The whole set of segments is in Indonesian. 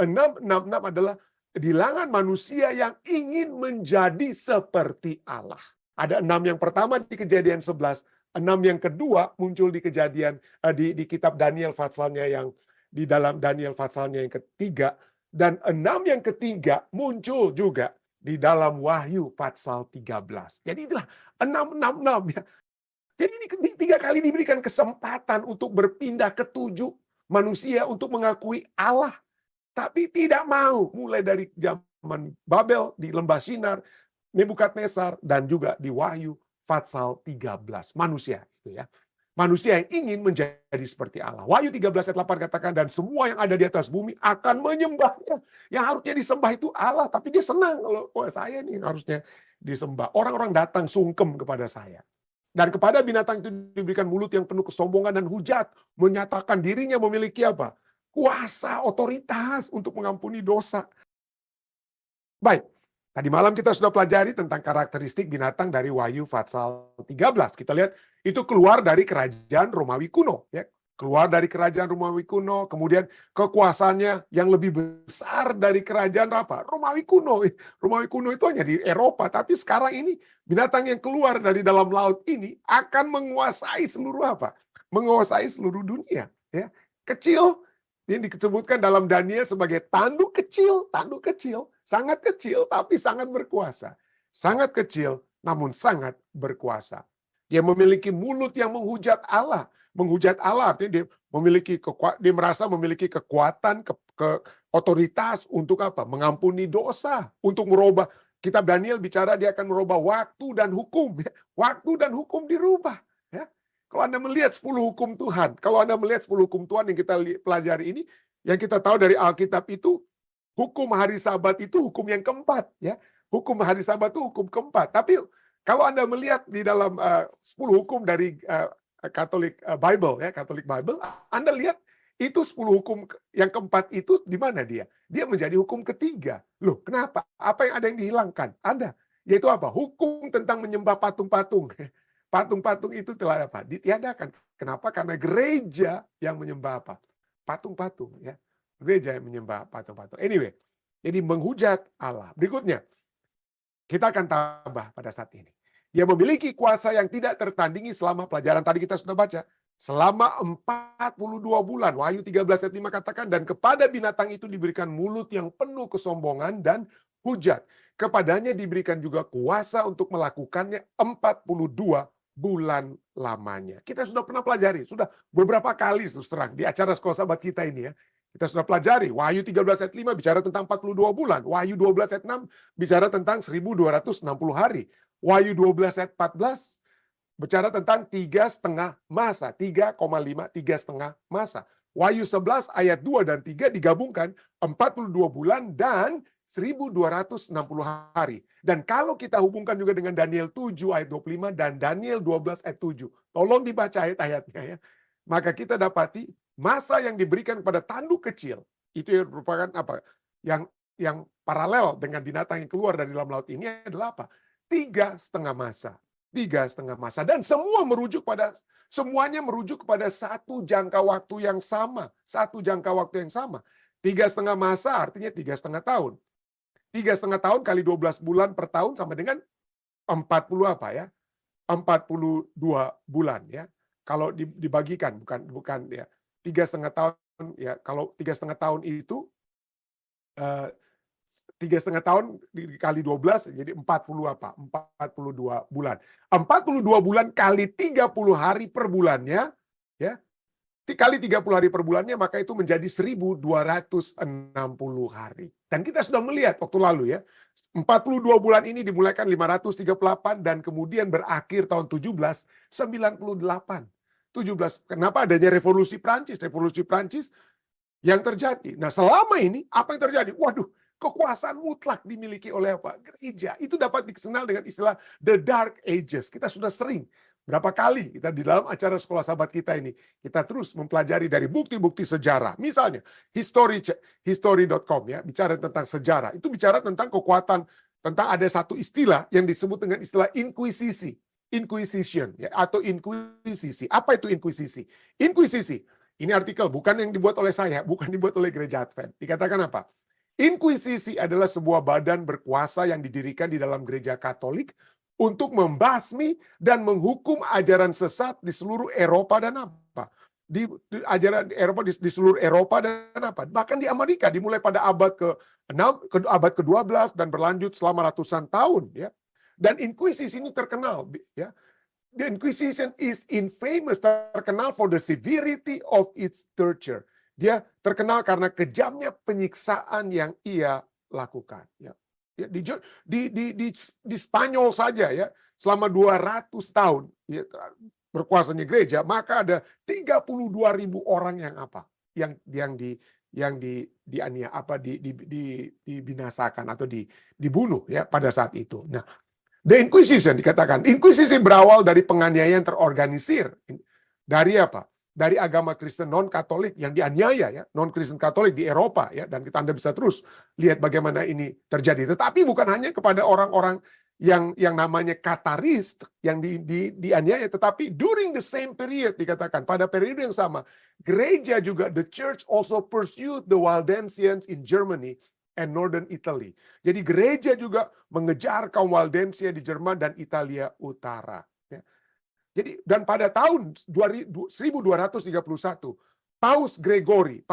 666 adalah bilangan manusia yang ingin menjadi seperti Allah. Ada 6 yang pertama di Kejadian 11, 6 yang kedua muncul di Kejadian di kitab Daniel pasalnya yang di dalam Daniel pasalnya yang ketiga, dan 6 yang ketiga muncul juga di dalam Wahyu pasal 13. Jadi itulah 666 ya. Jadi ini 3 kali diberikan kesempatan untuk berpindah ke 7 manusia untuk mengakui Allah. Tapi tidak mau, mulai dari zaman Babel di Lembah Sinar, Nebukadnezar, dan juga di Wahyu pasal 13. Manusia itu ya. Manusia yang ingin menjadi seperti Allah. Wahyu 13 ayat 8 katakan, dan semua yang ada di atas bumi akan menyembahnya. Yang harusnya disembah itu Allah, tapi dia senang kalau saya nih yang harusnya disembah. Orang-orang datang sungkem kepada saya. Dan kepada binatang itu diberikan mulut yang penuh kesombongan dan hujat, menyatakan dirinya memiliki apa? Kuasa, otoritas untuk mengampuni dosa. Baik, tadi malam kita sudah pelajari tentang karakteristik binatang dari Wahyu pasal 13. Kita lihat itu keluar dari kerajaan Romawi kuno, ya. Keluar dari kerajaan Romawi kuno, kemudian kekuasaannya yang lebih besar dari kerajaan apa? Romawi kuno. Romawi kuno itu hanya di Eropa, tapi sekarang ini binatang yang keluar dari dalam laut ini akan menguasai seluruh apa? Menguasai seluruh dunia, ya. Kecil, ini disebutkan dalam Daniel sebagai tanduk kecil, sangat kecil tapi sangat berkuasa. Sangat kecil namun sangat berkuasa. Dia memiliki mulut yang menghujat Allah. Menghujat Allah artinya dia merasa memiliki kekuatan, otoritas untuk apa? Mengampuni dosa, untuk merubah. Kitab Daniel bicara dia akan merubah waktu dan hukum. Waktu dan hukum dirubah. Ya. Kalau Anda melihat 10 hukum Tuhan, yang kita pelajari ini, yang kita tahu dari Alkitab itu, hukum hari Sabat itu hukum yang keempat. Ya. Hukum hari Sabat itu hukum keempat. Tapi kalau Anda melihat di dalam 10 hukum dari Catholic Bible, Anda lihat itu 10 hukum yang keempat itu di mana dia? Dia menjadi hukum ketiga. Loh, kenapa? Apa yang ada yang dihilangkan? Ada. Yaitu apa? Hukum tentang menyembah patung-patung. Patung-patung itu telah apa? Ditiadakan. Kenapa? Karena gereja yang menyembah apa? Patung-patung, ya. Gereja yang menyembah patung-patung. Anyway, jadi menghujat Allah. Berikutnya, kita akan tambah pada saat ini. Dia memiliki kuasa yang tidak tertandingi selama pelajaran tadi kita sudah baca. Selama 42 bulan. Wahyu 13 ayat 5 katakan, dan kepada binatang itu diberikan mulut yang penuh kesombongan dan hujat. Kepadanya diberikan juga kuasa untuk melakukannya 42 bulan lamanya. Kita sudah pernah pelajari, sudah beberapa kali terus terang di acara sekolah sahabat kita ini ya. Kita sudah pelajari, Wahyu 13 ayat 5 bicara tentang 42 bulan. Wahyu 12 ayat 6 bicara tentang 1260 hari. Wahyu 12 ayat 14 bicara tentang 3,5 masa. 3,5 masa. Wahyu 11 ayat 2 dan 3 digabungkan 42 bulan dan 1260 hari. Dan kalau kita hubungkan juga dengan Daniel 7 ayat 25 dan Daniel 12 ayat 7. Tolong dibaca ayat-ayatnya ya. Maka kita dapati masa yang diberikan kepada tanduk kecil itu merupakan apa? Yang paralel dengan binatang yang keluar dari dalam laut ini adalah apa? 3,5 masa. 3,5 masa. Dan semuanya merujuk kepada satu jangka waktu yang sama. 3,5 masa artinya 3,5 tahun. 3,5 tahun kali 12 bulan per tahun sama dengan 40 apa ya? 42 bulan ya. Kalau dibagikan bukan ya. 3,5 tahun ya. Kalau 3,5 tahun itu 3,5 tahun dikali 12 jadi 40 apa? 42 bulan. 42 bulan kali 30 hari per bulannya ya. Dikali 30 hari per bulannya maka itu menjadi 1260 hari. Dan kita sudah melihat waktu lalu ya. 42 bulan ini dimulaikan 538 dan kemudian berakhir tahun 1798. Kenapa adanya revolusi Prancis? Revolusi Prancis yang terjadi. Nah, selama ini apa yang terjadi? Waduh, kekuasaan mutlak dimiliki oleh apa? Gereja. Itu dapat dikenal dengan istilah The Dark Ages. Kita sudah sering berapa kali kita di dalam acara sekolah sahabat kita ini, kita terus mempelajari dari bukti-bukti sejarah. Misalnya, history.com ya, bicara tentang sejarah. Itu bicara tentang kekuatan, tentang ada satu istilah yang disebut dengan istilah inquisition ya, atau inkuisisi. Apa itu inkuisisi? Inkuisisi Ini artikel bukan yang dibuat oleh saya, bukan dibuat oleh Gereja Advent. Dikatakan apa? Inkuisisi adalah sebuah badan berkuasa yang didirikan di dalam Gereja Katolik untuk membasmi dan menghukum ajaran sesat di seluruh Eropa dan apa? Di ajaran Eropa di seluruh Eropa dan apa? Bahkan di Amerika dimulai pada abad ke-6, abad ke-12 dan berlanjut selama ratusan tahun ya. Dan inkuisisi ini terkenal ya. The Inquisition is infamous, terkenal for the severity of its torture. Dia terkenal karena kejamnya penyiksaan yang ia lakukan. Ya. Di Spanyol saja ya, selama 200 tahun ya, berkuasanya gereja, maka ada 32.000 orang yang apa? Yang dibinasakan atau dibunuh ya pada saat itu. Nah, The Inquisition dikatakan, Inquisisi berawal dari penganiayaan terorganisir. Dari apa? Dari agama Kristen non-Katolik yang dianiaya ya, non-Kristen Katolik di Eropa ya, dan Anda bisa terus lihat bagaimana ini terjadi. Tetapi bukan hanya kepada orang-orang yang namanya Katarist yang dianiaya, tetapi during the same period dikatakan, pada periode yang sama, gereja juga, the church also pursued the Waldensians in Germany and Northern Italy. Jadi gereja juga mengejar kaum Waldensia di Jerman dan Italia Utara. Ya. Jadi dan pada tahun 1231 Paus Gregory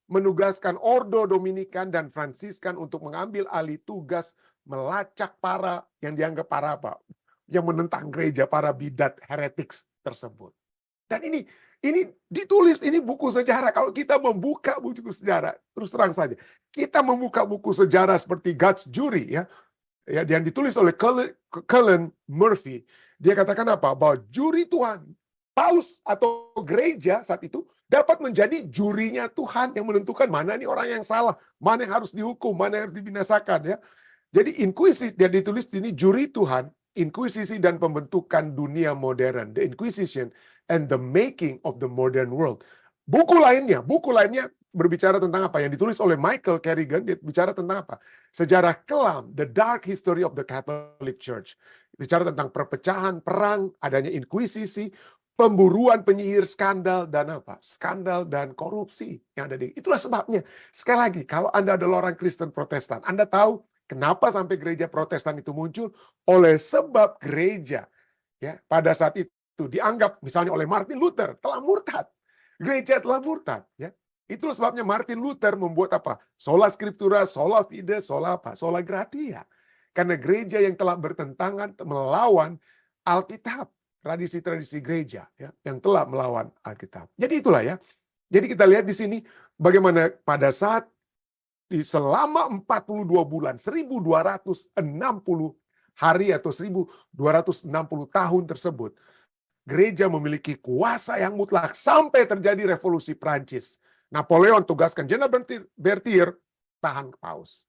menugaskan Ordo Dominikan dan Fransiskan untuk mengambil alih tugas melacak para yang dianggap para apa? Yang menentang gereja, para bidat heretics tersebut. Dan ini ditulis, ini buku sejarah. Kalau kita membuka buku sejarah, terus terang saja, kita membuka buku sejarah seperti God's Jury ya yang ditulis oleh Cullen Murphy, dia katakan apa? Bahwa juri Tuhan, paus atau gereja saat itu dapat menjadi jurinya Tuhan yang menentukan mana nih orang yang salah, mana yang harus dihukum, mana yang harus dibinasakan ya. Jadi inkuisisi dan ditulis ini juri Tuhan, inkuisisi dan pembentukan dunia modern, the Inquisition and the making of the modern world. Buku lainnya berbicara tentang apa? Yang ditulis oleh Michael Kerrigan, dia bicara tentang apa? Sejarah kelam, the dark history of the Catholic Church. Bicara tentang perpecahan, perang, adanya inkuisisi, pemburuan penyihir, skandal, dan apa? Skandal dan korupsi yang ada itulah sebabnya. Sekali lagi, kalau Anda adalah orang Kristen Protestan, Anda tahu kenapa sampai gereja Protestan itu muncul? Oleh sebab gereja ya pada saat itu dianggap misalnya oleh Martin Luther telah murtad. Gereja telah murtad ya. Itulah sebabnya Martin Luther membuat apa? Sola Scriptura, sola fide, sola apa? Sola gratia. Karena gereja yang telah bertentangan melawan Alkitab, tradisi-tradisi gereja ya, yang telah melawan Alkitab. Jadi itulah ya. Jadi kita lihat di sini bagaimana pada saat selama 42 bulan, 1260 hari atau 1260 tahun tersebut, gereja memiliki kuasa yang mutlak sampai terjadi revolusi Prancis. Napoleon tugaskan Jenderal Berthier tahan paus,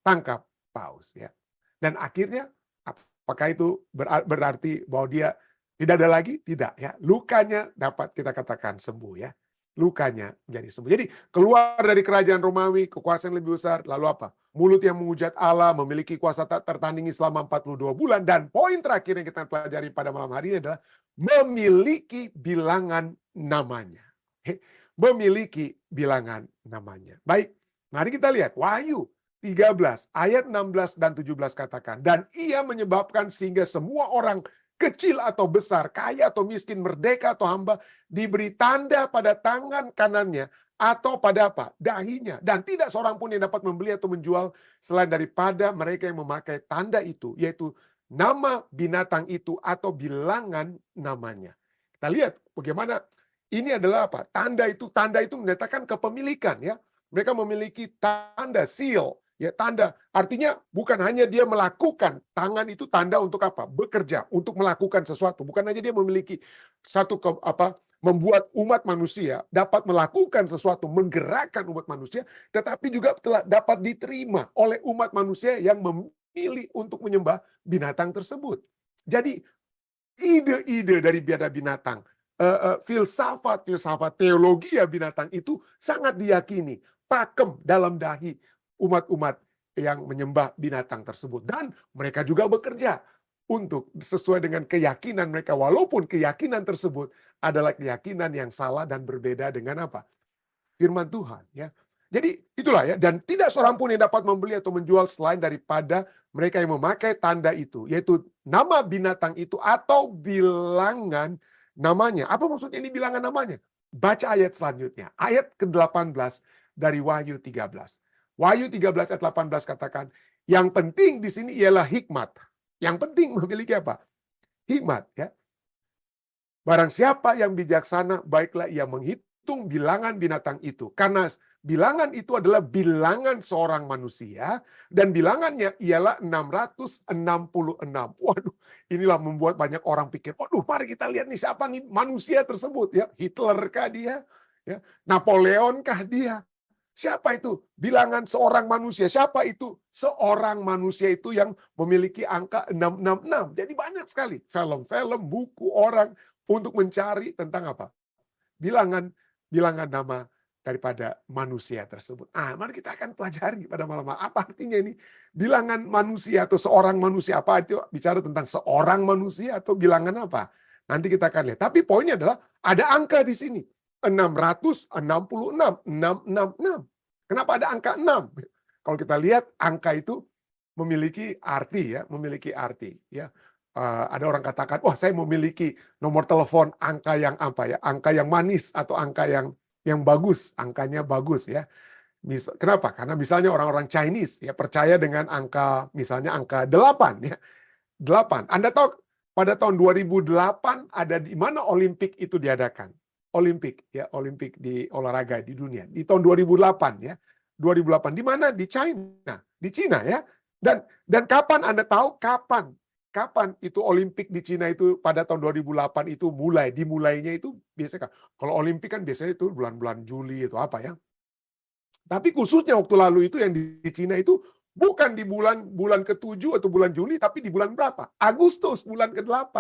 tangkap paus ya. Dan akhirnya apakah itu berarti bahwa dia tidak ada lagi? Tidak ya. Lukanya dapat kita katakan sembuh ya. Lukanya menjadi sembuh. Jadi keluar dari kerajaan Romawi, kekuasaan lebih besar, lalu apa? Mulut yang menghujat Allah, memiliki kuasa tak tertandingi selama 42 bulan. Dan poin terakhir yang kita pelajari pada malam hari ini adalah memiliki bilangan namanya. Memiliki bilangan namanya. Baik, mari kita lihat Wahyu 13 ayat 16 dan 17 katakan, dan ia menyebabkan sehingga semua orang kecil atau besar, kaya atau miskin, merdeka atau hamba, diberi tanda pada tangan kanannya atau pada apa? Dahinya. Dan tidak seorang pun yang dapat membeli atau menjual selain daripada mereka yang memakai tanda itu, yaitu nama binatang itu atau bilangan namanya. Kita lihat bagaimana ini adalah apa? Tanda itu menyatakan kepemilikan ya. Mereka memiliki tanda seal. Ya, tanda artinya bukan hanya dia melakukan, tangan itu tanda untuk apa? Bekerja, untuk melakukan sesuatu. Bukan hanya dia memiliki satu membuat umat manusia dapat melakukan sesuatu, menggerakkan umat manusia, tetapi juga telah dapat diterima oleh umat manusia yang memilih untuk menyembah binatang tersebut. Jadi ide-ide dari binatang, filsafat teologi binatang itu sangat diyakini, pakem dalam dahi umat-umat yang menyembah binatang tersebut. Dan mereka juga bekerja untuk sesuai dengan keyakinan mereka, walaupun keyakinan tersebut adalah keyakinan yang salah dan berbeda dengan apa? Firman Tuhan, ya. Jadi itulah ya, dan tidak seorang pun yang dapat membeli atau menjual selain daripada mereka yang memakai tanda itu, yaitu nama binatang itu atau bilangan namanya. Apa maksudnya ini bilangan namanya? Baca ayat selanjutnya, ayat ke-18 dari Wahyu 13. Wahyu 13 ayat 18 katakan, yang penting di sini ialah hikmat. Yang penting memiliki apa? Hikmat, ya. Barang siapa yang bijaksana, baiklah ia menghitung bilangan binatang itu. Karena bilangan itu adalah bilangan seorang manusia, dan bilangannya ialah 666. Waduh, inilah membuat banyak orang pikir, waduh, mari kita lihat nih siapa nih manusia tersebut, ya. Hitler kah dia? Ya. Napoleon kah dia? Siapa itu? Bilangan seorang manusia. Siapa itu? Seorang manusia itu yang memiliki angka 666. Jadi banyak sekali film-film, buku orang untuk mencari tentang apa? Bilangan nama daripada manusia tersebut. Mari kita akan pelajari pada malam. Apa artinya ini? Bilangan manusia atau seorang manusia. Apa itu? Bicara tentang seorang manusia atau bilangan apa? Nanti kita akan lihat. Tapi poinnya adalah ada angka di sini. 666, 666. Kenapa ada angka 6? Kalau kita lihat angka itu memiliki arti, ya, memiliki arti, ya. Ada orang katakan, wah, saya memiliki nomor telepon angka yang apa, ya, angka yang manis atau angka yang bagus, angkanya bagus, ya. Kenapa? Karena misalnya orang-orang Chinese, ya, percaya dengan angka, misalnya angka 8, ya. 8. Anda tahu pada tahun 2008 ada di mana Olimpik itu diadakan? Olimpik, ya, Olimpik di olahraga di dunia di tahun 2008, ya. 2008 di mana? Di China, di Cina, ya. Dan kapan Anda tahu kapan itu Olimpik di Cina itu pada tahun 2008 itu dimulainya itu biasanya kalau Olimpik kan biasanya itu bulan-bulan Juli itu apa, ya. Tapi khususnya waktu lalu itu yang di Cina itu bukan di bulan ke-7 atau bulan Juli, tapi di bulan berapa? Agustus, bulan ke-8.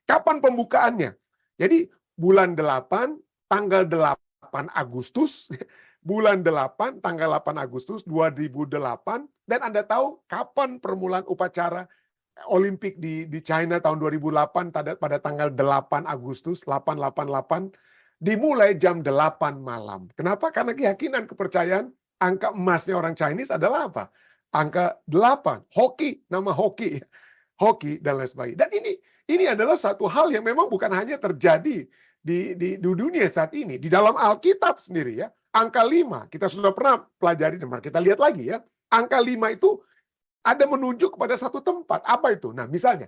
Kapan pembukaannya? Jadi bulan 8, tanggal 8 Agustus, bulan 8, tanggal 8 Agustus 2008, dan Anda tahu kapan permulaan upacara Olimpik di China tahun 2008 pada tanggal 8 Agustus 888 dimulai jam 8 malam. Kenapa? Karena keyakinan, kepercayaan angka emasnya orang Chinese adalah apa? Angka 8. Hoki, nama hoki. Hoki dan lain sebagainya. Dan ini adalah satu hal yang memang bukan hanya terjadi di dunia saat ini. Di dalam Alkitab sendiri, ya. Angka 5, kita sudah pernah pelajari, dan kita lihat lagi, ya. Angka 5 itu ada menunjuk kepada satu tempat. Apa itu? Nah, misalnya,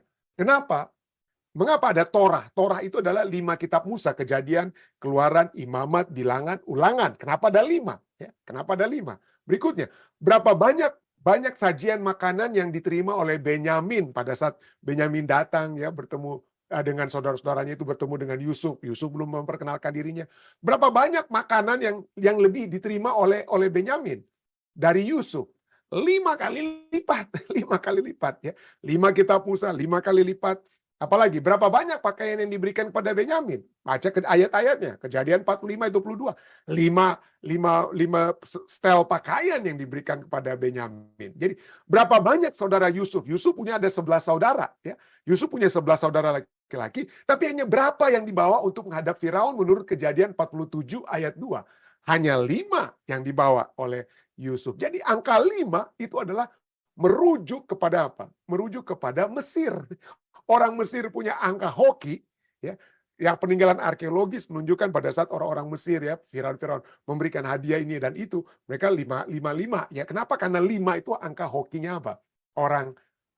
mengapa ada Torah? Torah itu adalah 5 kitab Musa, Kejadian, Keluaran, Imamat, Bilangan, Ulangan. Kenapa ada 5? Ya, kenapa ada 5? Berikutnya, berapa banyak sajian makanan yang diterima oleh Benyamin pada saat Benyamin datang, ya, bertemu dengan saudara-saudaranya, itu bertemu dengan Yusuf. Yusuf belum memperkenalkan dirinya. Berapa banyak makanan yang lebih diterima oleh Benyamin dari Yusuf? 5 kali lipat, 5 kali lipat, ya. 5 kitab Musa, 5 kali lipat. Apalagi berapa banyak pakaian yang diberikan kepada Benyamin? Baca ke ayat-ayatnya, Kejadian 45:22. 5 setel pakaian yang diberikan kepada Benyamin. Jadi berapa banyak saudara Yusuf? Yusuf punya ada 11 saudara, ya. Yusuf punya 11 saudara laki-laki, tapi hanya berapa yang dibawa untuk menghadap Firaun menurut Kejadian 47 ayat 2? Hanya 5 yang dibawa oleh Yusuf. Jadi angka 5 itu adalah merujuk kepada apa? Merujuk kepada Mesir. Orang Mesir punya angka hoki, ya. Yang peninggalan arkeologis menunjukkan pada saat orang-orang Mesir, ya, Firaun memberikan hadiah ini dan itu, mereka 5. Ya, kenapa? Karena 5 itu angka hokinya apa?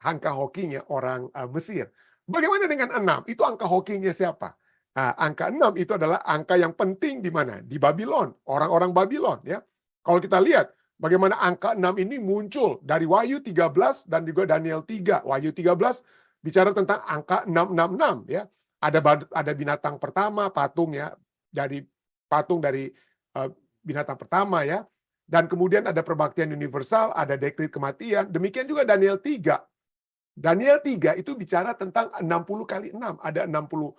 Angka hokinya orang Mesir. Bagaimana dengan 6? Itu angka hokinya siapa? Angka 6 itu adalah angka yang penting di mana? Di Babylon, orang-orang Babylon, ya. Kalau kita lihat bagaimana angka 6 ini muncul dari Wahyu 13 dan juga Daniel 3. Wahyu 13 bicara tentang angka 666, ya. Ada binatang pertama, patung, ya, patung dari binatang pertama, ya. Dan kemudian ada perbaktian universal, ada dekrit kematian. Demikian juga Daniel 3. Daniel 3 itu bicara tentang 60 kali 6. Ada 60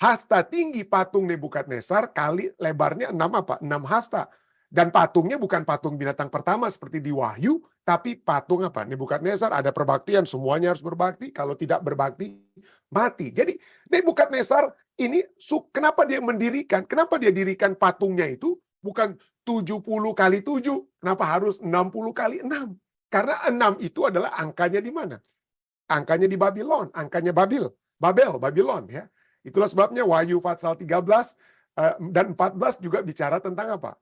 hasta tinggi patung Nebukadnezar kali lebarnya 6 hasta. Dan patungnya bukan patung binatang pertama seperti di Wahyu, tapi patung apa? Nebukadnezar, ada perbaktian, semuanya harus berbakti, kalau tidak berbakti, mati. Jadi Nebukadnezar ini, kenapa dia mendirikan, kenapa dia dirikan patungnya itu bukan 70 kali 7, kenapa harus 60 kali 6? Karena 6 itu adalah angkanya di mana? Angkanya di Babylon, angkanya Babylon ya. Itulah sebabnya Wahyu pasal 13 dan 14 juga bicara tentang apa?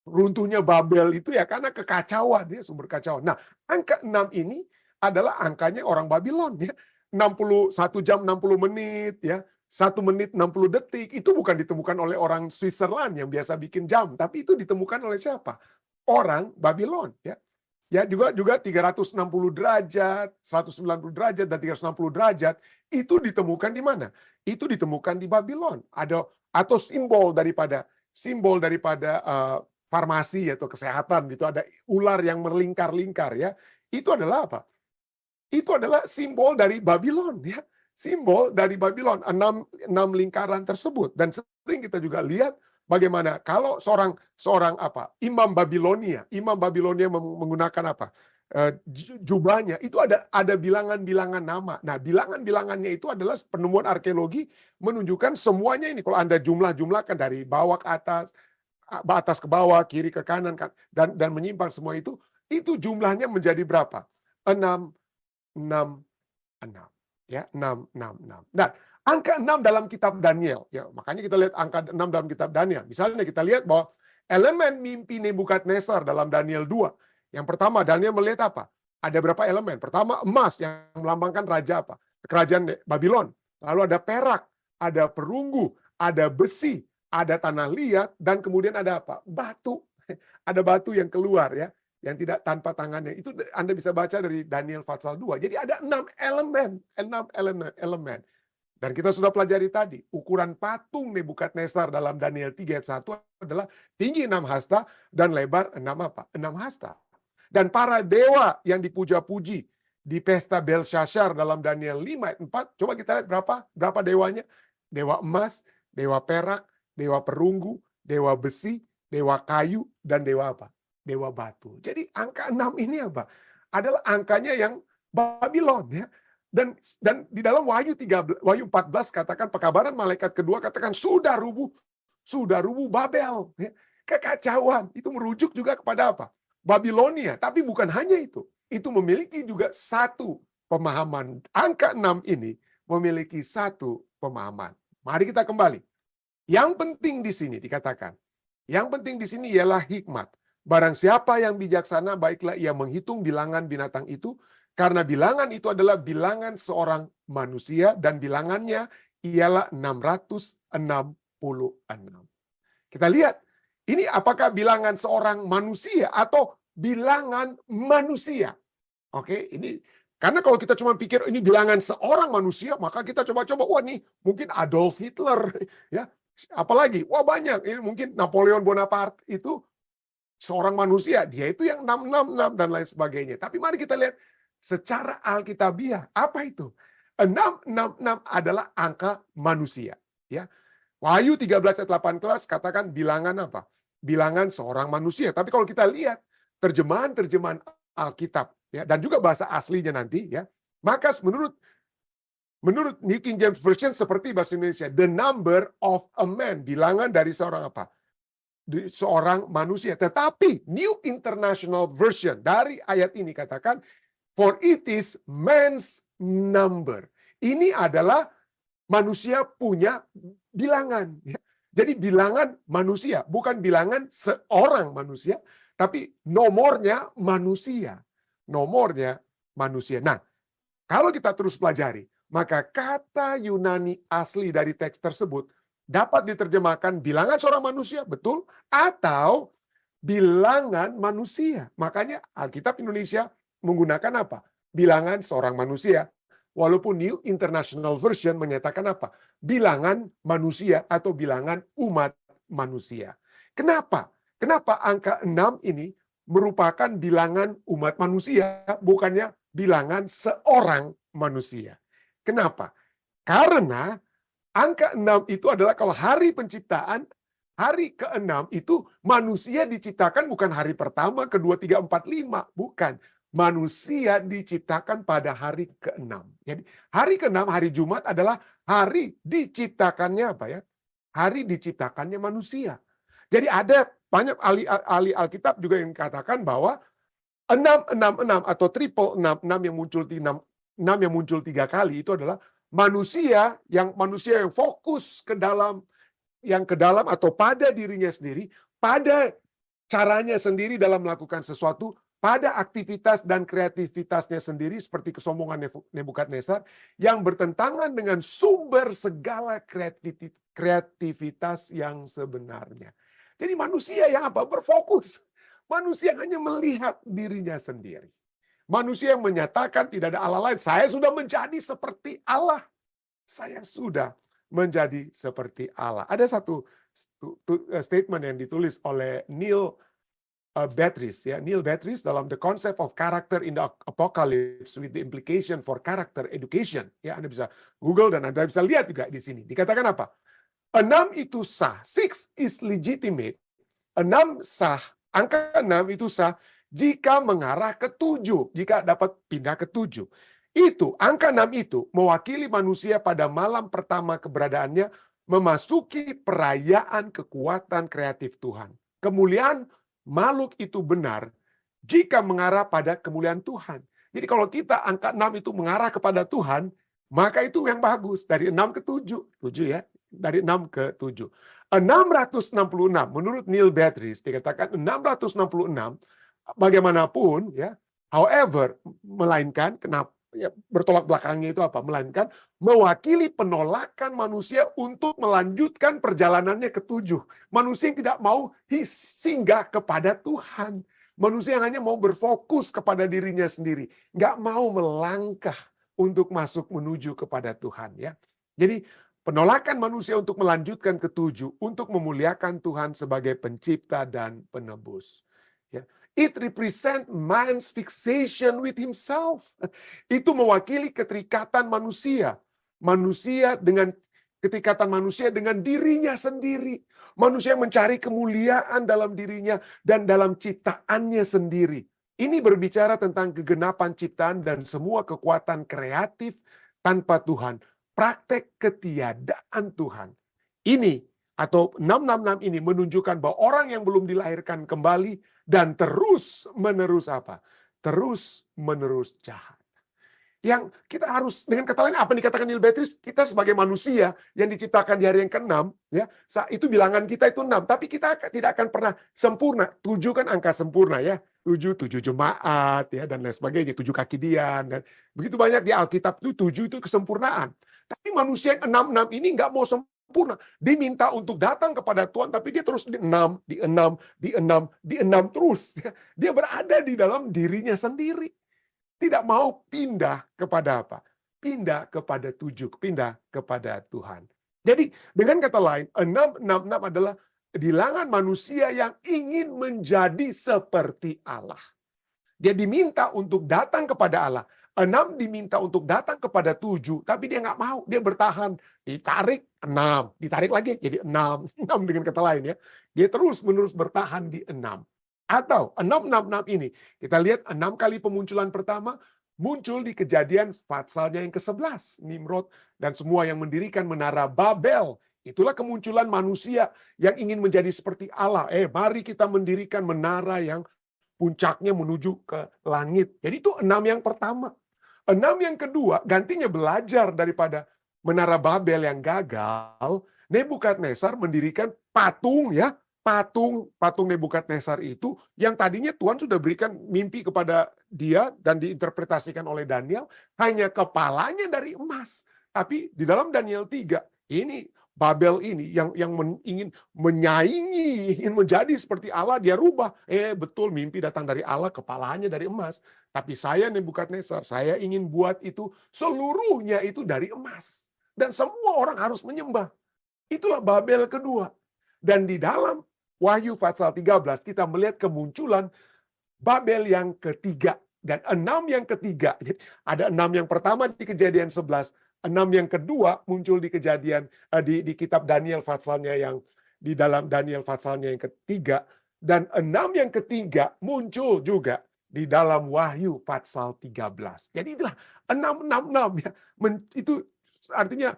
Runtuhnya Babel itu ya karena kekacauan, ya, sumber kacauan. Nah, angka 6 ini adalah angkanya orang Babylon ya. 61 jam 60 menit ya. 1 menit 60 detik itu bukan ditemukan oleh orang Switzerland yang biasa bikin jam, tapi itu ditemukan oleh siapa? Orang Babylon ya. Ya juga 360 derajat, 190 derajat dan 360 derajat itu ditemukan di mana? Itu ditemukan di Babylon. Atau simbol daripada farmasi atau kesehatan gitu, ada ular yang melingkar-lingkar ya. Itu adalah apa? Itu adalah simbol dari Babylon ya. Simbol dari Babylon, 6 lingkaran tersebut. Dan sering kita juga lihat bagaimana kalau seorang imam Babilonia menggunakan apa? Jubahnya itu ada bilangan-bilangan nama. Nah, bilangan-bilangannya itu adalah penemuan arkeologi menunjukkan semuanya ini. Kalau Anda jumlah-jumlahkan dari bawah ke atas ke bawah, kiri ke kanan dan menyimpang semua itu jumlahnya menjadi berapa? 6 ya, 6. Dan angka 6 dalam kitab Daniel ya, makanya kita lihat angka 6 dalam kitab Daniel. Misalnya kita lihat bahwa elemen mimpi Nebukadnezar dalam Daniel 2. Yang pertama, Daniel melihat apa? Ada berapa elemen? Pertama, emas yang melambangkan raja apa? Kerajaan Babylon. Lalu ada perak, ada perunggu, ada besi, ada tanah liat, dan kemudian ada apa? Batu. Ada batu yang keluar ya, yang tidak tanpa tangannya. Itu Anda bisa baca dari Daniel pasal 2. Jadi ada 6 elemen. Dan kita sudah pelajari tadi, ukuran patung Nebukadnezar dalam Daniel 3 ayat 1 adalah tinggi 6 hasta dan lebar 6 hasta. Dan para dewa yang dipuja-puji di pesta Belshazzar dalam Daniel 5 ayat 4, coba kita lihat berapa dewanya? Dewa emas, dewa perak, dewa perunggu, dewa besi, dewa kayu, dan dewa apa? Dewa batu. Jadi angka 6 ini apa? Adalah angkanya yang Babylon ya. Dan di dalam Wahyu 14 katakan, pekabaran malaikat kedua katakan sudah rubuh Babel ya. Kekacauan. Itu merujuk juga kepada apa? Babilonia. Tapi bukan hanya itu. Itu memiliki juga satu pemahaman. Angka 6 ini memiliki satu pemahaman. Mari kita kembali. Yang penting di sini dikatakan, yang penting di sini ialah hikmat. Barang siapa yang bijaksana, baiklah ia menghitung bilangan binatang itu, karena bilangan itu adalah bilangan seorang manusia, dan bilangannya ialah 666. Kita lihat, ini apakah bilangan seorang manusia atau bilangan manusia? Oke, ini karena kalau kita cuma pikir ini bilangan seorang manusia, maka kita coba-coba, wah nih mungkin Adolf Hitler, ya, apalagi, wah banyak, ini mungkin Napoleon Bonaparte itu seorang manusia, dia itu yang 666 dan lain sebagainya. Tapi mari kita lihat secara alkitabiah, apa itu? 666 adalah angka manusia, ya. Wahyu 13 ayat 18 katakan bilangan apa? Bilangan seorang manusia. Tapi kalau kita lihat terjemahan Alkitab ya, dan juga bahasa aslinya nanti ya, maka menurut New King James Version seperti bahasa Indonesia, the number of a man, bilangan dari seorang apa? Seorang manusia. Tetapi New International Version dari ayat ini katakan, for it is man's number. Ini adalah manusia punya bilangan. Jadi bilangan manusia, bukan bilangan seorang manusia, tapi nomornya manusia. Nomornya manusia. Nah, kalau kita terus pelajari, maka kata Yunani asli dari teks tersebut dapat diterjemahkan bilangan seorang manusia, betul, atau bilangan manusia. Makanya Alkitab Indonesia menggunakan apa? Bilangan seorang manusia. Walaupun New International Version menyatakan apa? Bilangan manusia atau bilangan umat manusia. Kenapa? Kenapa angka 6 ini merupakan bilangan umat manusia, bukannya bilangan seorang manusia? Kenapa? Karena angka 6 itu adalah kalau hari penciptaan, hari ke-6 itu manusia diciptakan bukan hari pertama, kedua, tiga, empat, lima. Bukan. Manusia diciptakan pada hari ke-6. Jadi hari ke-6, hari Jumat adalah hari diciptakannya apa ya? Hari diciptakannya manusia. Jadi ada banyak ahli Alkitab juga yang katakan bahwa 666 atau triple 6, 6 yang muncul 6 yang muncul 3 kali itu adalah manusia yang fokus ke dalam atau pada dirinya sendiri, pada caranya sendiri dalam melakukan sesuatu, pada aktivitas dan kreativitasnya sendiri seperti kesombongan Nebukadnezar yang bertentangan dengan sumber segala kreativitas yang sebenarnya. Jadi manusia yang apa? Berfokus. Manusia hanya melihat dirinya sendiri. Manusia yang menyatakan tidak ada Allah lain. Saya sudah menjadi seperti Allah. Saya sudah menjadi seperti Allah. Ada satu statement yang ditulis oleh Neil Beatrice, ya. Neil Beatrice dalam The Concept of Character in the Apocalypse with the Implication for Character Education. Ya, Anda bisa Google dan Anda bisa lihat juga di sini. Dikatakan apa? 6 itu sah. 6 is legitimate. 6 sah. Angka 6 itu sah jika mengarah ke 7. Jika dapat pindah ke 7. Itu, angka 6 itu mewakili manusia pada malam pertama keberadaannya memasuki perayaan kekuatan kreatif Tuhan. Kemuliaan makhluk itu benar jika mengarah pada kemuliaan Tuhan. Jadi kalau kita angka 6 itu mengarah kepada Tuhan, maka itu yang bagus. Dari 6 ke 7. 7 ya. Dari 6 ke 7. 666 menurut Neil Beatrice dikatakan 666 bagaimanapun ya, however, melainkan kenapa ya, bertolak belakangnya itu apa? Melainkan mewakili penolakan manusia untuk melanjutkan perjalanannya ke 7. Manusia yang tidak mau singgah kepada Tuhan. Manusia yang hanya mau berfokus kepada dirinya sendiri, nggak mau melangkah untuk masuk menuju kepada Tuhan ya. Jadi penolakan manusia untuk melanjutkan ke 7 untuk memuliakan Tuhan sebagai pencipta dan penebus. Ya. It represent man's fixation with himself. Itu mewakili keterikatan manusia. Keterikatan manusia dengan dirinya sendiri. Manusia yang mencari kemuliaan dalam dirinya dan dalam ciptaannya sendiri. Ini berbicara tentang kegenapan ciptaan dan semua kekuatan kreatif tanpa Tuhan. Praktek ketiadaan Tuhan. Ini atau 666 ini menunjukkan bahwa orang yang belum dilahirkan kembali dan terus menerus apa? Terus menerus jahat. Yang kita harus, dengan kata lain apa yang dikatakan Neil Beatrice, kita sebagai manusia yang diciptakan di hari yang ke-6, ya, itu bilangan kita itu 6, tapi kita tidak akan pernah sempurna. 7 kan angka sempurna ya. 7 jemaat ya dan lain sebagainya, 7 kaki dian dan begitu banyak di Alkitab itu 7 itu kesempurnaan. Tapi manusia yang 66 ini nggak mau sempurna. Diminta untuk datang kepada Tuhan, tapi dia terus di 6 terus. Dia berada di dalam dirinya sendiri. Tidak mau pindah kepada apa? Pindah kepada 7, pindah kepada Tuhan. Jadi dengan kata lain, 666 adalah bilangan manusia yang ingin menjadi seperti Allah. Dia diminta untuk datang kepada Allah. 6 diminta untuk datang kepada 7, tapi dia nggak mau, dia bertahan. Ditarik 6, ditarik lagi jadi 6. 6 dengan kata lain ya. Dia terus-menerus bertahan di 6. Atau 666 ini, kita lihat 6 kali pemunculan pertama, muncul di Kejadian pasalnya yang ke-11. Nimrod dan semua yang mendirikan menara Babel. Itulah kemunculan manusia yang ingin menjadi seperti Allah. Mari kita mendirikan menara yang puncaknya menuju ke langit. Jadi itu 6 yang pertama. 6 yang kedua, gantinya belajar daripada menara Babel yang gagal, Nebukadnezar mendirikan patung ya. Patung Nebukadnezar itu yang tadinya Tuhan sudah berikan mimpi kepada dia dan diinterpretasikan oleh Daniel, hanya kepalanya dari emas. Tapi di dalam Daniel 3, ini Babel ini yang ingin menyaingi, ingin menjadi seperti Allah, dia rubah. Betul mimpi datang dari Allah, kepalanya dari emas. Tapi saya Nebukadnezar, saya ingin buat itu seluruhnya itu dari emas. Dan semua orang harus menyembah. Itulah Babel kedua. Dan di dalam Wahyu pasal 13 kita melihat kemunculan Babel yang ketiga. Dan 6 yang ketiga. Ada 6 yang pertama di Kejadian 11. 6 yang kedua muncul di Kejadian di kitab Daniel pasalnya yang di dalam Daniel pasalnya yang ketiga, dan 6 yang ketiga muncul juga di dalam Wahyu pasal 13. Jadi itulah 666 ya. Itu artinya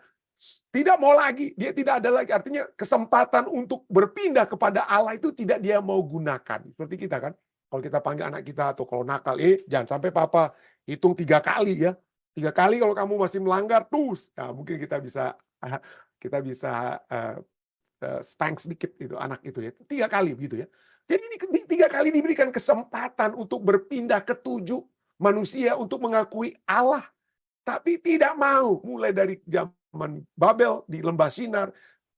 tidak mau lagi, dia tidak ada lagi. Artinya kesempatan untuk berpindah kepada Allah itu tidak dia mau gunakan. Seperti kita kan, kalau kita panggil anak kita atau kalau nakal, jangan sampai papa hitung 3 kali ya. 3 kali kalau kamu masih melanggar, terus. Nah, mungkin kita bisa spank sedikit itu anak itu ya. 3 kali begitu ya. Jadi ini 3 kali diberikan kesempatan untuk berpindah ke 7 manusia untuk mengakui Allah. Tapi tidak mau, mulai dari zaman Babel di Lembah Sinar,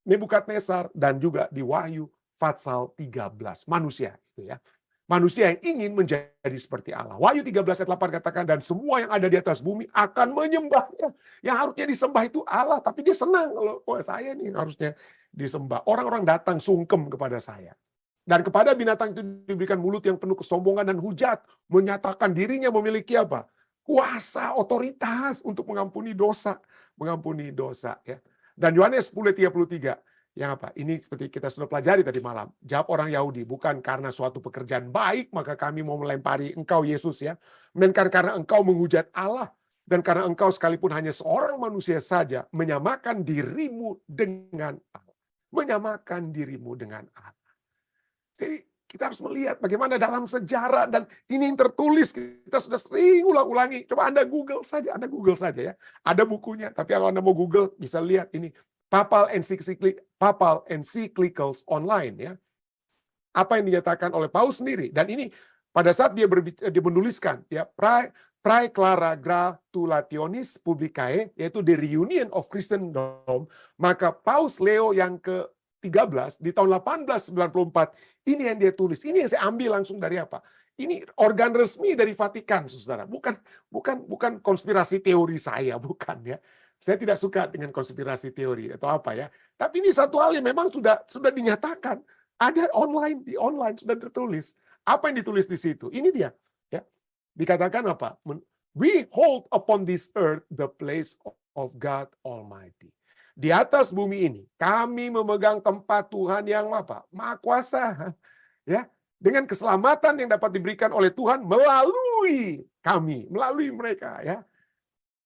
Nebukadnezar, dan juga di Wahyu pasal 13. Manusia itu ya. Manusia yang ingin menjadi seperti Allah. Wahyu 13 ayat 8 katakan, dan semua yang ada di atas bumi akan menyembahnya. Yang harusnya disembah itu Allah, tapi dia senang kalau saya nih harusnya disembah. Orang-orang datang sungkem kepada saya. Dan kepada binatang itu diberikan mulut yang penuh kesombongan dan hujat, menyatakan dirinya memiliki apa? Kuasa, otoritas untuk mengampuni dosa ya. Dan Yohanes 10:33 yang apa? Ini seperti kita sudah pelajari tadi malam. Jawab orang Yahudi, bukan karena suatu pekerjaan baik maka kami mau melempari engkau Yesus ya, melainkan karena engkau menghujat Allah dan karena engkau sekalipun hanya seorang manusia saja menyamakan dirimu dengan Allah. Menyamakan dirimu dengan Allah. Jadi kita harus melihat bagaimana dalam sejarah, dan ini yang tertulis, kita sudah sering ulang-ulangi. Coba Anda Google saja ya. Ada bukunya, tapi kalau Anda mau Google bisa lihat ini Papal Encyclicals online ya. Apa yang dinyatakan oleh Paus sendiri, dan ini pada saat dia menuliskan ya, Praeclara Gratulationis Publicae, yaitu The Reunion of Christendom, maka Paus Leo yang ke-13 di tahun 1894 ini yang dia tulis. Ini yang saya ambil langsung dari apa? Ini organ resmi dari Vatikan, saudara. Bukan konspirasi teori saya, bukan ya. Saya tidak suka dengan konspirasi teori atau apa ya. Tapi ini satu hal yang memang sudah dinyatakan. Ada di online sudah tertulis. Apa yang ditulis di situ? Ini dia. Ya. Dikatakan apa? We hold upon this earth the place of God Almighty. Di atas bumi ini, kami memegang tempat Tuhan yang apa? Maha Kuasa. Ya, dengan keselamatan yang dapat diberikan oleh Tuhan melalui kami, melalui mereka. Ya.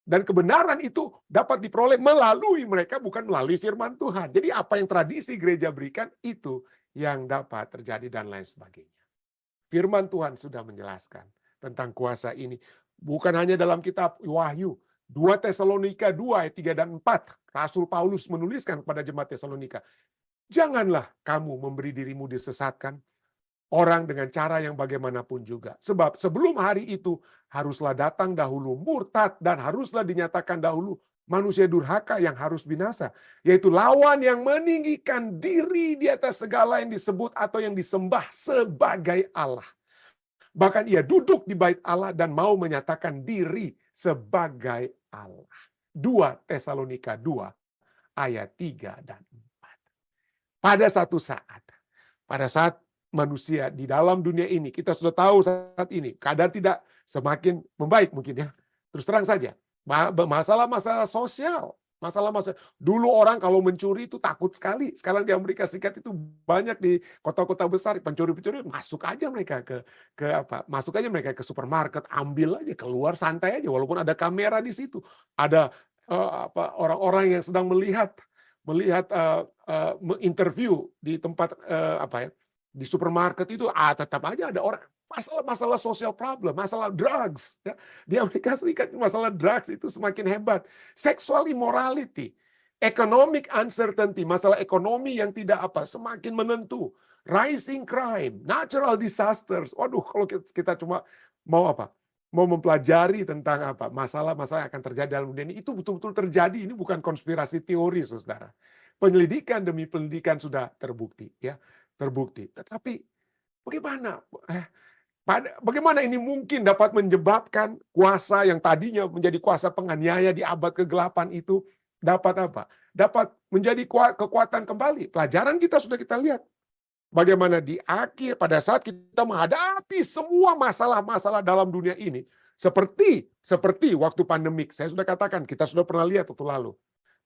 Dan kebenaran itu dapat diperoleh melalui mereka, bukan melalui firman Tuhan. Jadi apa yang tradisi gereja berikan, itu yang dapat terjadi dan lain sebagainya. Firman Tuhan sudah menjelaskan tentang kuasa ini. Bukan hanya dalam kitab Wahyu, 2 Tesalonika 2 ayat 3 dan 4, Rasul Paulus menuliskan kepada jemaat Tesalonika, janganlah kamu memberi dirimu disesatkan orang dengan cara yang bagaimanapun juga. Sebab sebelum hari itu haruslah datang dahulu murtad dan haruslah dinyatakan dahulu manusia durhaka yang harus binasa. Yaitu lawan yang meninggikan diri di atas segala yang disebut atau yang disembah sebagai Allah. Bahkan ia duduk di bait Allah dan mau menyatakan diri sebagai Allah. 2 Tesalonika 2 ayat 3 dan 4. Pada satu saat, pada saat manusia di dalam dunia ini, kita sudah tahu saat ini, keadaan tidak semakin membaik mungkin ya. Terus terang saja, masalah-masalah sosial, masalah-masalah. Dulu orang kalau mencuri itu takut sekali. Sekarang di Amerika Serikat itu banyak di kota-kota besar pencuri-pencuri masuk aja mereka masuk aja mereka ke supermarket, ambil aja, keluar santai aja walaupun ada kamera di situ. Ada orang-orang yang sedang melihat interview di tempat di supermarket itu tetap aja ada orang. Masalah social problem, masalah drugs. Ya. Di Amerika Serikat masalah drugs itu semakin hebat. Sexual immorality, economic uncertainty, masalah ekonomi yang tidak semakin menentu. Rising crime, natural disasters. Waduh, kalau kita cuma mau mempelajari tentang masalah-masalah yang akan terjadi dalam dunia ini, itu betul-betul terjadi. Ini bukan konspirasi teori, saudara. Penyelidikan demi penyelidikan sudah terbukti, ya, terbukti. Tetapi bagaimana ini mungkin dapat menyebabkan kuasa yang tadinya menjadi kuasa penganiaya di abad ke-8 itu dapat dapat menjadi kekuatan kembali. Pelajaran kita sudah kita lihat. Bagaimana di akhir pada saat kita menghadapi semua masalah-masalah dalam dunia ini seperti waktu pandemik. Saya sudah katakan, kita sudah pernah lihat waktu lalu.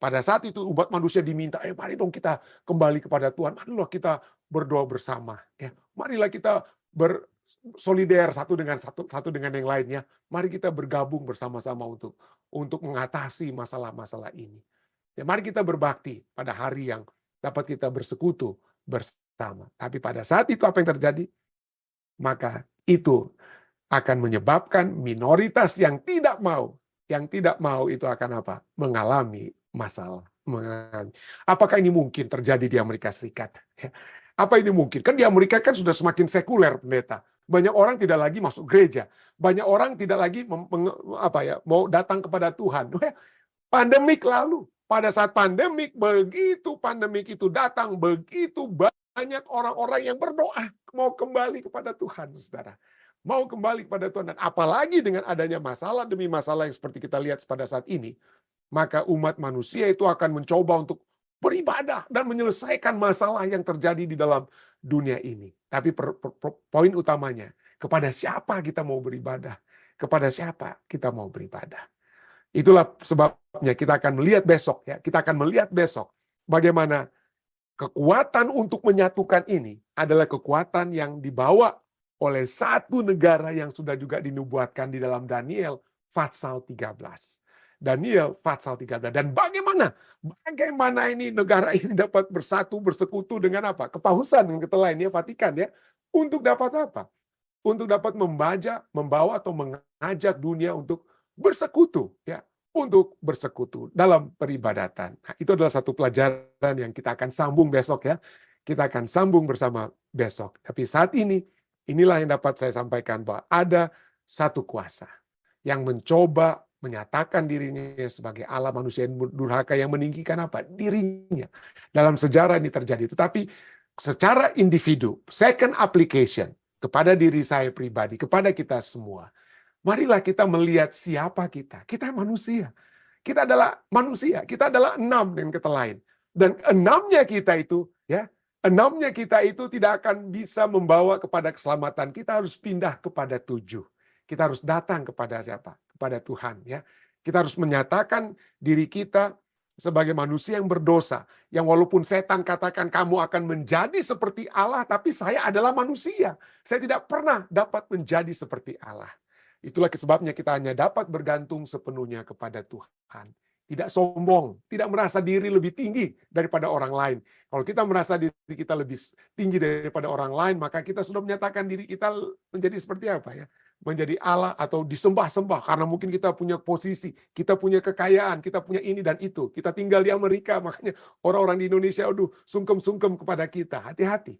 Pada saat itu umat manusia diminta, mari dong kita kembali kepada Tuhan. Marilah kita berdoa bersama. Ya, marilah kita bersolider satu dengan yang lainnya. Mari kita bergabung bersama-sama untuk mengatasi masalah-masalah ini. Ya, mari kita berbakti pada hari yang dapat kita bersekutu bersama. Tapi pada saat itu apa yang terjadi? Maka itu akan menyebabkan minoritas yang tidak mau itu akan apa? Mengalami masalah. Apakah ini mungkin terjadi di Amerika Serikat? Apa ini mungkin? Kan di Amerika kan sudah semakin sekuler, pendeta. Banyak orang tidak lagi masuk gereja. Banyak orang tidak lagi mau datang kepada Tuhan. Pandemik lalu. Pada saat pandemik, begitu pandemik itu datang, begitu banyak orang-orang yang berdoa mau kembali kepada Tuhan, saudara. Mau kembali kepada Tuhan. Dan apalagi dengan adanya masalah demi masalah yang seperti kita lihat pada saat ini, maka umat manusia itu akan mencoba untuk beribadah dan menyelesaikan masalah yang terjadi di dalam dunia ini. Tapi poin utamanya, kepada siapa kita mau beribadah? Kepada siapa kita mau beribadah? Itulah sebabnya kita akan melihat besok, ya. Kita akan melihat besok bagaimana kekuatan untuk menyatukan ini adalah kekuatan yang dibawa oleh satu negara yang sudah juga dinubuatkan di dalam Daniel pasal 13. Daniel pasal 13. Dan bagaimana ini negara ini dapat bersatu, bersekutu dengan apa? Kepahusan yang kata lainnya, Vatikan, ya. Untuk dapat apa? Untuk dapat membawa atau mengajak dunia untuk bersekutu, ya. Untuk bersekutu dalam peribadatan. Nah, itu adalah satu pelajaran yang kita akan sambung besok, ya. Kita akan sambung bersama besok. Tapi saat ini, inilah yang dapat saya sampaikan, bahwa ada satu kuasa yang mencoba menyatakan dirinya sebagai Allah, manusia yang durhaka, yang meninggikan apa? Dirinya. Dalam sejarah ini terjadi. Tetapi secara individu, second application kepada diri saya pribadi, kepada kita semua, marilah kita melihat siapa kita. Kita manusia. Kita adalah manusia. Kita adalah 6 dengan kata lain. Dan 6-nya kita itu, ya, 6-nya kita itu tidak akan bisa membawa kepada keselamatan. Kita harus pindah kepada 7. Kita harus datang kepada siapa? Kepada Tuhan, ya. Kita harus menyatakan diri kita sebagai manusia yang berdosa. Yang walaupun setan katakan kamu akan menjadi seperti Allah, tapi saya adalah manusia. Saya tidak pernah dapat menjadi seperti Allah. Itulah sebabnya kita hanya dapat bergantung sepenuhnya kepada Tuhan. Tidak sombong, tidak merasa diri lebih tinggi daripada orang lain. Kalau kita merasa diri kita lebih tinggi daripada orang lain, maka kita sudah menyatakan diri kita menjadi seperti apa, ya? Menjadi Allah atau disembah-sembah karena mungkin kita punya posisi, kita punya kekayaan, kita punya ini dan itu. Kita tinggal di Amerika, makanya orang-orang di Indonesia sungkem-sungkem kepada kita. Hati-hati.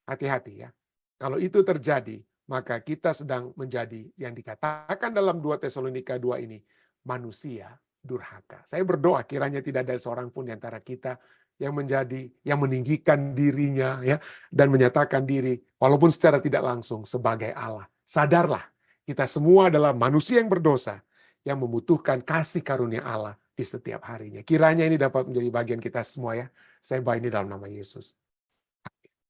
Hati-hati, ya. Kalau itu terjadi, maka kita sedang menjadi yang dikatakan dalam 2 Tesalonika 2 ini, manusia durhaka. Saya berdoa kiranya tidak ada seorang pun di antara kita yang meninggikan dirinya, ya, dan menyatakan diri walaupun secara tidak langsung sebagai Allah. Sadarlah, kita semua adalah manusia yang berdosa yang membutuhkan kasih karunia Allah di setiap harinya. Kiranya ini dapat menjadi bagian kita semua, ya. Saya bawa ini dalam nama Yesus.